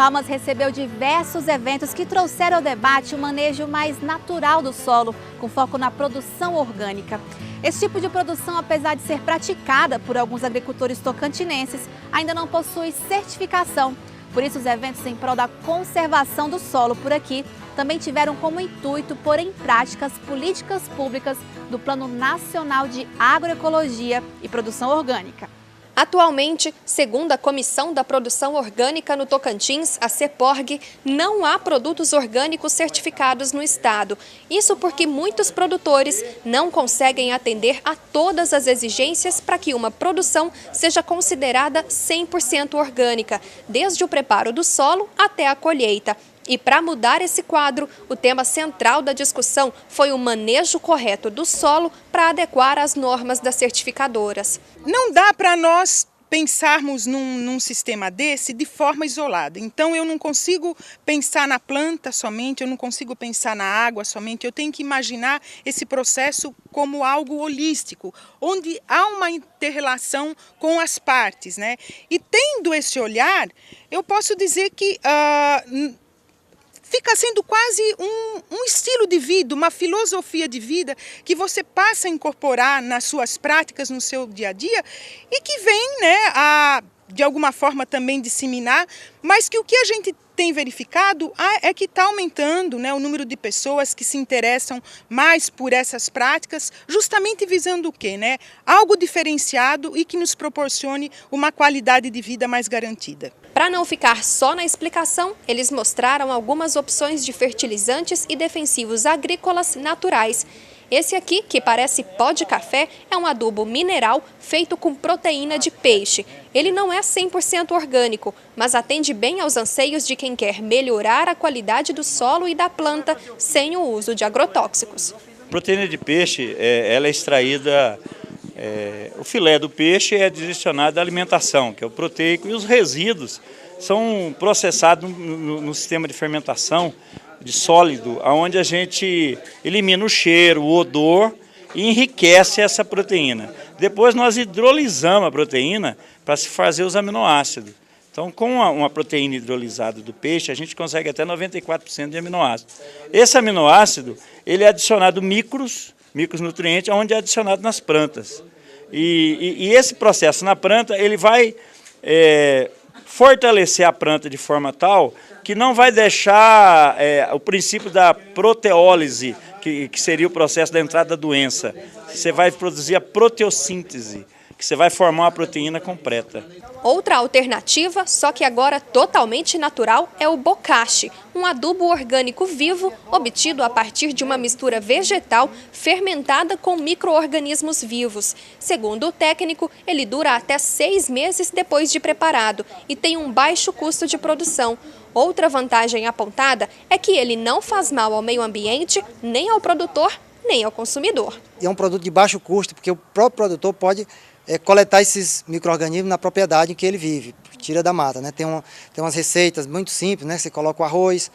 Palmas recebeu diversos eventos que trouxeram ao debate o manejo mais natural do solo, com foco na produção orgânica. Esse tipo de produção, apesar de ser praticada por alguns agricultores tocantinenses, ainda não possui certificação. Por isso, os eventos em prol da conservação do solo por aqui também tiveram como intuito pôr em prática as políticas públicas do Plano Nacional de Agroecologia e Produção Orgânica. Atualmente, segundo a Comissão da Produção Orgânica no Tocantins, a CEPORG, não há produtos orgânicos certificados no estado. Isso porque muitos produtores não conseguem atender a todas as exigências para que uma produção seja considerada 100% orgânica, desde o preparo do solo até a colheita. E para mudar esse quadro, o tema central da discussão foi o manejo correto do solo para adequar às normas das certificadoras. Não dá para nós pensarmos num sistema desse de forma isolada. Então eu não consigo pensar na planta somente, eu não consigo pensar na água somente, eu tenho que imaginar esse processo como algo holístico, onde há uma inter-relação com as partes, né? E tendo esse olhar, eu posso dizer que fica sendo quase um estilo de vida, uma filosofia de vida que você passa a incorporar nas suas práticas, no seu dia a dia e que vem, né, de alguma forma também disseminar, mas que o que a gente tem verificado é que está aumentando, né, o número de pessoas que se interessam mais por essas práticas, justamente visando o quê? Né? Algo diferenciado e que nos proporcione uma qualidade de vida mais garantida. Para não ficar só na explicação, eles mostraram algumas opções de fertilizantes e defensivos agrícolas naturais. Esse aqui, que parece pó de café, é um adubo mineral feito com proteína de peixe. Ele não é 100% orgânico, mas atende bem aos anseios de quem quer melhorar a qualidade do solo e da planta sem o uso de agrotóxicos. A proteína de peixe, ela é extraída, o filé do peixe é direcionado à alimentação, que é o proteico, e os resíduos são processados no sistema de fermentação de sólido, onde a gente elimina o cheiro, o odor e enriquece essa proteína. Depois nós hidrolisamos a proteína para se fazer os aminoácidos. Então, com uma proteína hidrolisada do peixe, a gente consegue até 94% de aminoácido. Esse aminoácido, ele é adicionado micronutrientes, onde é adicionado nas plantas. E esse processo na planta, ele vai fortalecer a planta de forma tal que não vai deixar o princípio da proteólise, que seria o processo da entrada da doença. Você vai produzir a proteossíntese, que você vai formar uma proteína completa. Outra alternativa, só que agora totalmente natural, é o bocashi, um adubo orgânico vivo obtido a partir de uma mistura vegetal fermentada com micro-organismos vivos. Segundo o técnico, ele dura até 6 meses depois de preparado e tem um baixo custo de produção. Outra vantagem apontada é que ele não faz mal ao meio ambiente, nem ao produtor, nem ao consumidor. É um produto de baixo custo, porque o próprio produtor pode coletar esses micro-organismos na propriedade em que ele vive, tira da mata, né? Tem umas receitas muito simples, né? Você coloca o arroz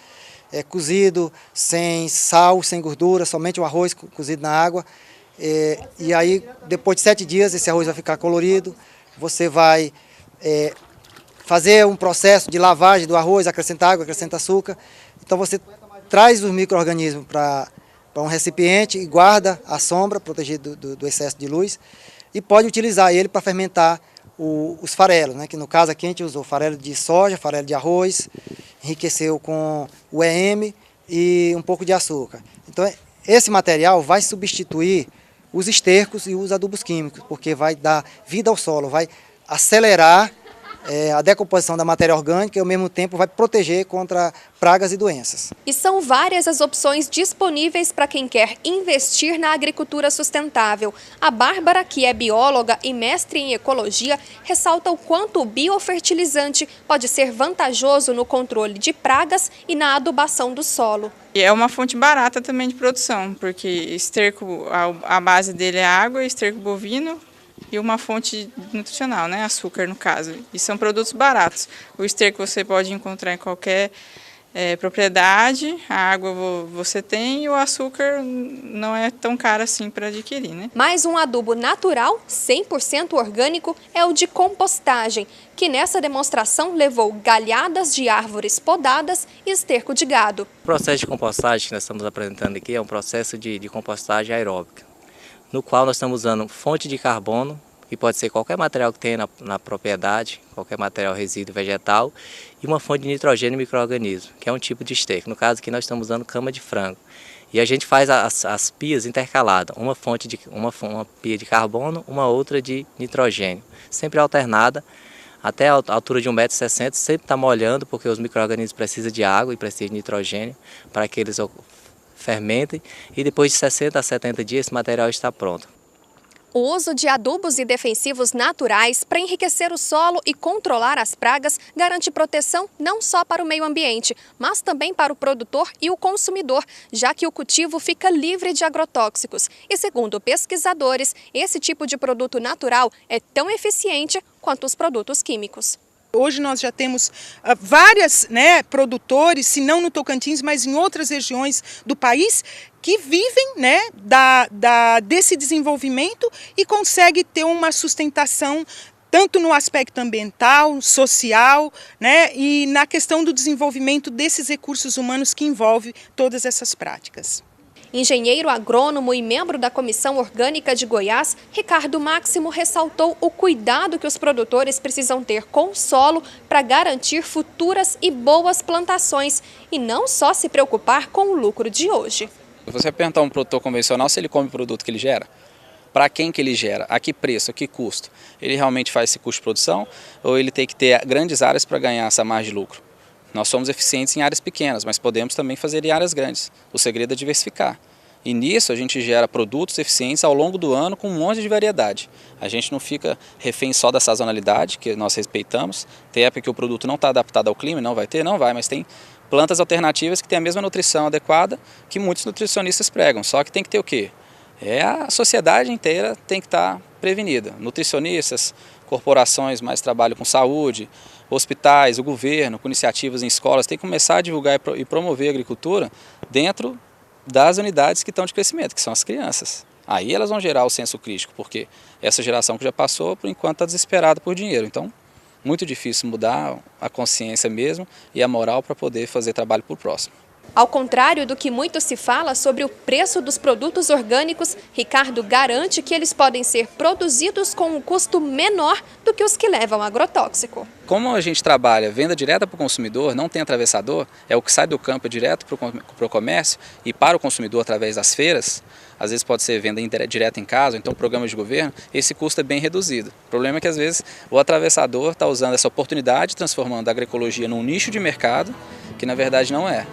cozido, sem sal, sem gordura, somente o arroz cozido na água. E aí, depois de 7 dias, esse arroz vai ficar colorido. Você vai fazer um processo de lavagem do arroz, acrescenta água, acrescenta açúcar. Então você traz os micro-organismos para um recipiente e guarda à sombra, protegido do excesso de luz. E pode utilizar ele para fermentar os farelos, né? Que no caso aqui a gente usou farelo de soja, farelo de arroz, enriqueceu com o EM e um pouco de açúcar. Então esse material vai substituir os estercos e os adubos químicos, porque vai dar vida ao solo, vai acelerar a decomposição da matéria orgânica e ao mesmo tempo vai proteger contra pragas e doenças. E são várias as opções disponíveis para quem quer investir na agricultura sustentável. A Bárbara, que é bióloga e mestre em ecologia, ressalta o quanto o biofertilizante pode ser vantajoso no controle de pragas e na adubação do solo. E é uma fonte barata também de produção, porque esterco, a base dele é água, esterco bovino, e uma fonte nutricional, né? Açúcar no caso. E são produtos baratos. O esterco você pode encontrar em qualquer propriedade, a água você tem e o açúcar não é tão caro assim para adquirir, né? Mais um adubo natural, 100% orgânico, é o de compostagem, que nessa demonstração levou galhadas de árvores podadas e esterco de gado. O processo de compostagem que nós estamos apresentando aqui é um processo de compostagem aeróbica, no qual nós estamos usando fonte de carbono, que pode ser qualquer material que tenha na propriedade, qualquer material resíduo vegetal, e uma fonte de nitrogênio e micro-organismo, que é um tipo de esterco. No caso aqui nós estamos usando cama de frango. E a gente faz as pias intercaladas, uma pia de carbono, uma outra de nitrogênio, sempre alternada, até a altura de 1,60 m, sempre está molhando, porque os micro-organismos precisam de água e precisam de nitrogênio para que eles fermentem, e depois de 60 a 70 dias esse material está pronto. O uso de adubos e defensivos naturais para enriquecer o solo e controlar as pragas garante proteção não só para o meio ambiente, mas também para o produtor e o consumidor, já que o cultivo fica livre de agrotóxicos. E segundo pesquisadores, esse tipo de produto natural é tão eficiente quanto os produtos químicos. Hoje nós já temos vários produtores, se não no Tocantins, mas em outras regiões do país, que vivem desse desenvolvimento e conseguem ter uma sustentação tanto no aspecto ambiental, social, e na questão do desenvolvimento desses recursos humanos que envolve todas essas práticas. Engenheiro agrônomo e membro da Comissão Orgânica de Goiás, Ricardo Máximo ressaltou o cuidado que os produtores precisam ter com o solo para garantir futuras e boas plantações e não só se preocupar com o lucro de hoje. Se você perguntar a um produtor convencional se ele come o produto que ele gera, para quem que ele gera, a que preço, a que custo, ele realmente faz esse custo de produção ou ele tem que ter grandes áreas para ganhar essa margem de lucro? Nós somos eficientes em áreas pequenas, mas podemos também fazer em áreas grandes. O segredo é diversificar. E nisso a gente gera produtos eficientes ao longo do ano com um monte de variedade. A gente não fica refém só da sazonalidade, que nós respeitamos. Tem época que o produto não está adaptado ao clima, não vai ter, não vai, mas tem plantas alternativas que têm a mesma nutrição adequada que muitos nutricionistas pregam. Só que tem que ter o quê? A sociedade inteira tem que estar prevenida. Nutricionistas, corporações mais trabalham com saúde, hospitais, o governo, com iniciativas em escolas, tem que começar a divulgar e promover a agricultura dentro das unidades que estão de crescimento, que são as crianças. Aí elas vão gerar o senso crítico, porque essa geração que já passou, por enquanto, está desesperada por dinheiro. Então, muito difícil mudar a consciência mesmo e a moral para poder fazer trabalho por próximo. Ao contrário do que muito se fala sobre o preço dos produtos orgânicos, Ricardo garante que eles podem ser produzidos com um custo menor do que os que levam agrotóxico. Como a gente trabalha venda direta para o consumidor, não tem atravessador, é o que sai do campo direto para o comércio e para o consumidor através das feiras, às vezes pode ser venda direta em casa, ou então programas de governo, esse custo é bem reduzido. O problema é que às vezes o atravessador está usando essa oportunidade, transformando a agroecologia num nicho de mercado, que na verdade não é.